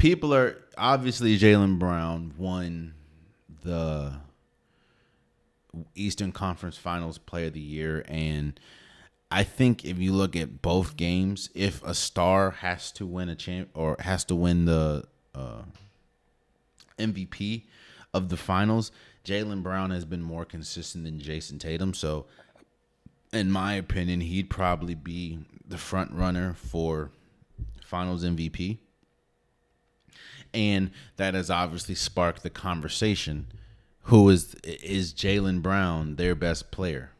people are obviously Jaylen Brown won the Eastern Conference Finals Player of the Year, and I think if you look at both games, if a star has to win has to win the MVP of the finals, Jaylen Brown has been more consistent than Jason Tatum. So, in my opinion, he'd probably be the front runner for Finals MVP. And that has obviously sparked the conversation. Who is Jaylen Brown their best player?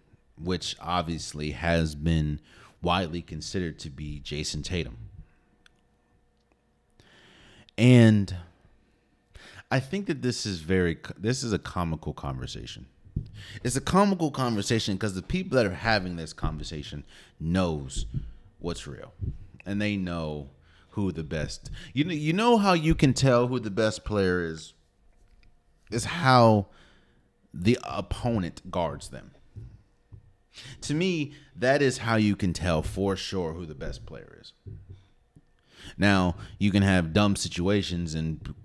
Which obviously has been widely considered to be Jason Tatum. And I think that this is a comical conversation. It's a comical conversation because the people that are having this conversation knows what's real. And they know who the best. You know how you can tell who the best player is how the opponent guards them. To me, that is how you can tell for sure who the best player is. Now, you can have dumb situations and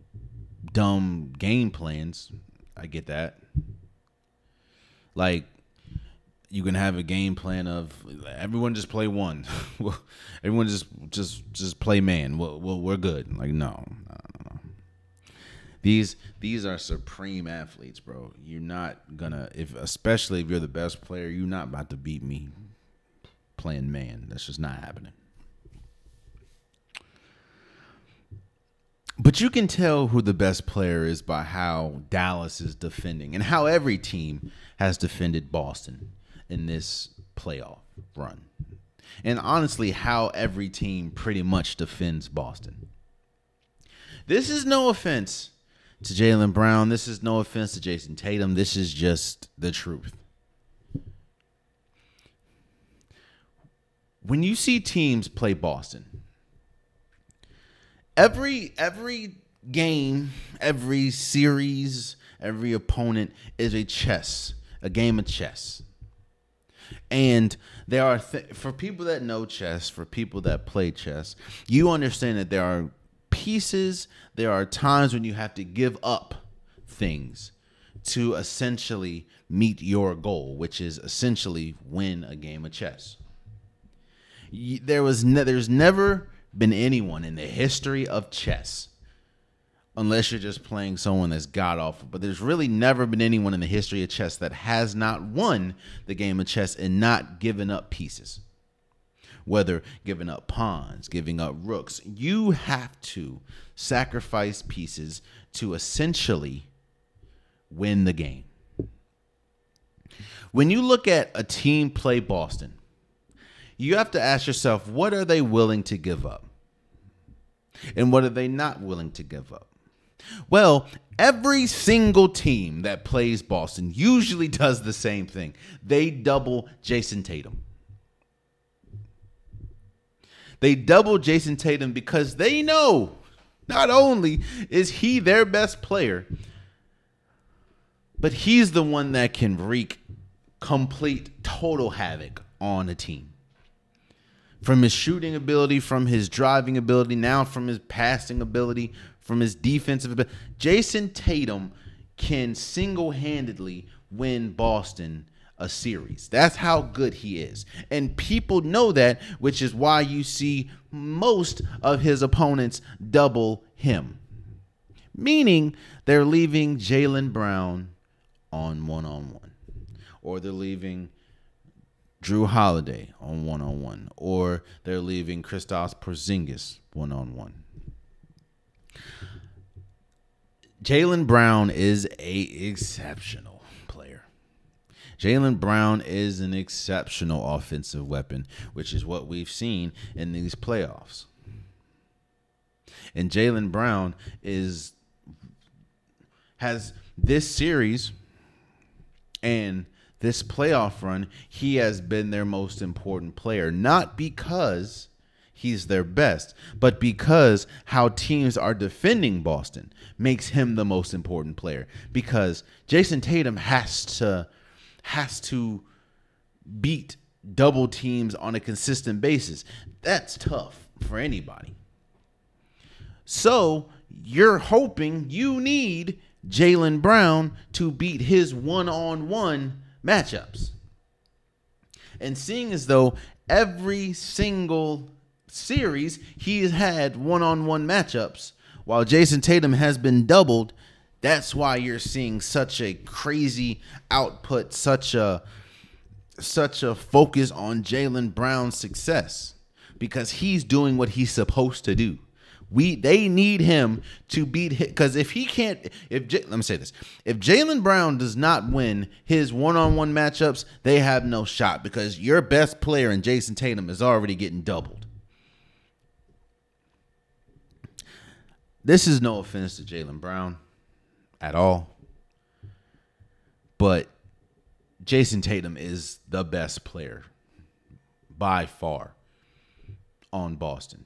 dumb game plans. I get that. Like, you can have a game plan of everyone just play one. Everyone just play man. We're good. Like, no. These are supreme athletes, bro. You're not gonna, especially if you're the best player, you're not about to beat me playing man. That's just not happening. But you can tell who the best player is by how Dallas is defending and how every team has defended Boston in this playoff run. And honestly, how every team pretty much defends Boston. This is no offense to Jaylen Brown. This is no offense to Jason Tatum. This is just the truth. When you see teams play Boston, every game, every series, every opponent is a game of chess. And there are for people that know chess, for people that play chess, you understand that there are pieces, there are times when you have to give up things to essentially meet your goal, which is essentially win a game of chess. There's never been anyone in the history of chess, unless you're just playing someone that's god awful, but there's really never been anyone in the history of chess that has not won the game of chess and not given up pieces. Whether giving up pawns, giving up rooks, you have to sacrifice pieces to essentially win the game. When you look at a team play Boston, you have to ask yourself, what are they willing to give up? And what are they not willing to give up? Well, every single team that plays Boston usually does the same thing. They double Jason Tatum. They double Jason Tatum because they know not only is he their best player, but he's the one that can wreak complete, total havoc on a team. From his shooting ability, from his driving ability, now from his passing ability, from his defensive ability. Jason Tatum can single-handedly win Boston a series. That's how good he is. And people know that, which is why you see most of his opponents double him. Meaning they're leaving Jaylen Brown on one-on-one. Or they're leaving Drew Holiday on one-on-one. Or they're leaving Kristaps Porzingis one-on-one. Jaylen Brown is an exceptional player. Jaylen Brown is an exceptional offensive weapon, which is what we've seen in these playoffs. And Jaylen Brown has this series and this playoff run, he has been their most important player. Not because he's their best, but because how teams are defending Boston makes him the most important player. Because Jason Tatum has to beat double teams on a consistent basis. That's tough for anybody. So you're hoping you need Jaylen Brown to beat his one-on-one matchups. And seeing as though every single series he has had one-on-one matchups, while Jason Tatum has been doubled, that's why you're seeing such a crazy output, such a focus on Jaylen Brown's success, because he's doing what he's supposed to do. They need him to beat him, because let me say this: if Jaylen Brown does not win his one-on-one matchups, they have no shot, because your best player in Jason Tatum is already getting doubled. This is no offense to Jaylen Brown at all, but Jason Tatum is the best player by far on Boston.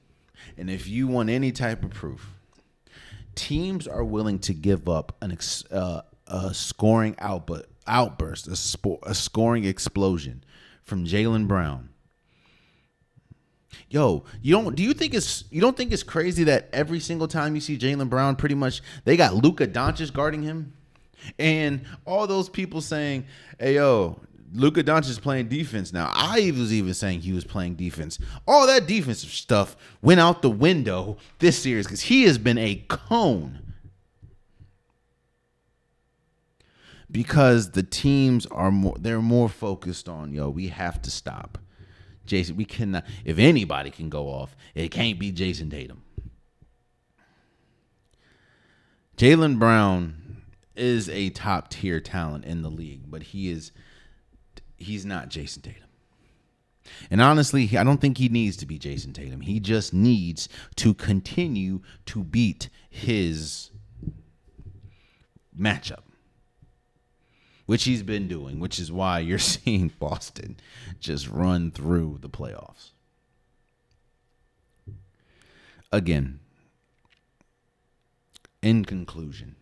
And if you want any type of proof, teams are willing to give up a scoring outburst, a scoring explosion from Jaylen Brown. Yo, you don't think it's crazy that every single time you see Jaylen Brown, pretty much they got Luka Doncic guarding him, and all those people saying, "Hey, yo, Luka Doncic is playing defense now." I was even saying he was playing defense. All that defensive stuff went out the window this series because he has been a cone. Because the teams are more focused on, yo, we have to stop Jason. We cannot. If anybody can go off, it can't be Jason Tatum. Jaylen Brown is a top tier talent in the league, but he's not Jason Tatum. And honestly, I don't think he needs to be Jason Tatum. He just needs to continue to beat his matchup, which he's been doing, which is why you're seeing Boston just run through the playoffs. Again, in conclusion,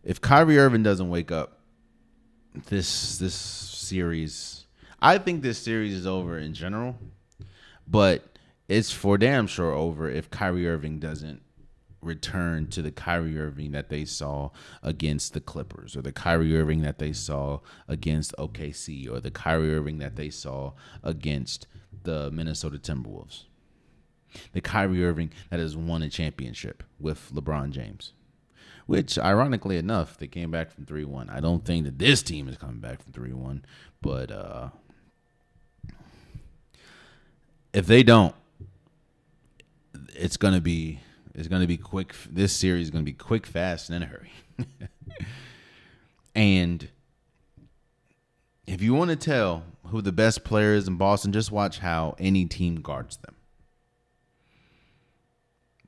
if Kyrie Irving doesn't wake up this series, I think this series is over in general, but it's for damn sure over if Kyrie Irving doesn't return to the Kyrie Irving that they saw against the Clippers, or the Kyrie Irving that they saw against OKC, or the Kyrie Irving that they saw against the Minnesota Timberwolves. The Kyrie Irving that has won a championship with LeBron James, which, ironically enough, they came back from 3-1. I don't think that this team is coming back from 3-1, but if they don't, it's gonna be quick. This series is gonna be quick, fast, and in a hurry. And if you want to tell who the best player is in Boston, just watch how any team guards them.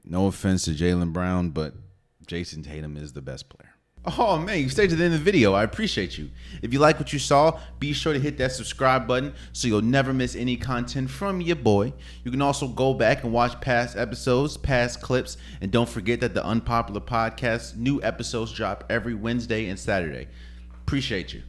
No offense to Jaylen Brown, but Jason Tatum is the best player. Oh, man, you stayed to the end of the video. I appreciate you. If you like what you saw, be sure to hit that subscribe button so you'll never miss any content from your boy. You can also go back and watch past episodes, past clips, and don't forget that the Unpopular Podcast, new episodes drop every Wednesday and Saturday. Appreciate you.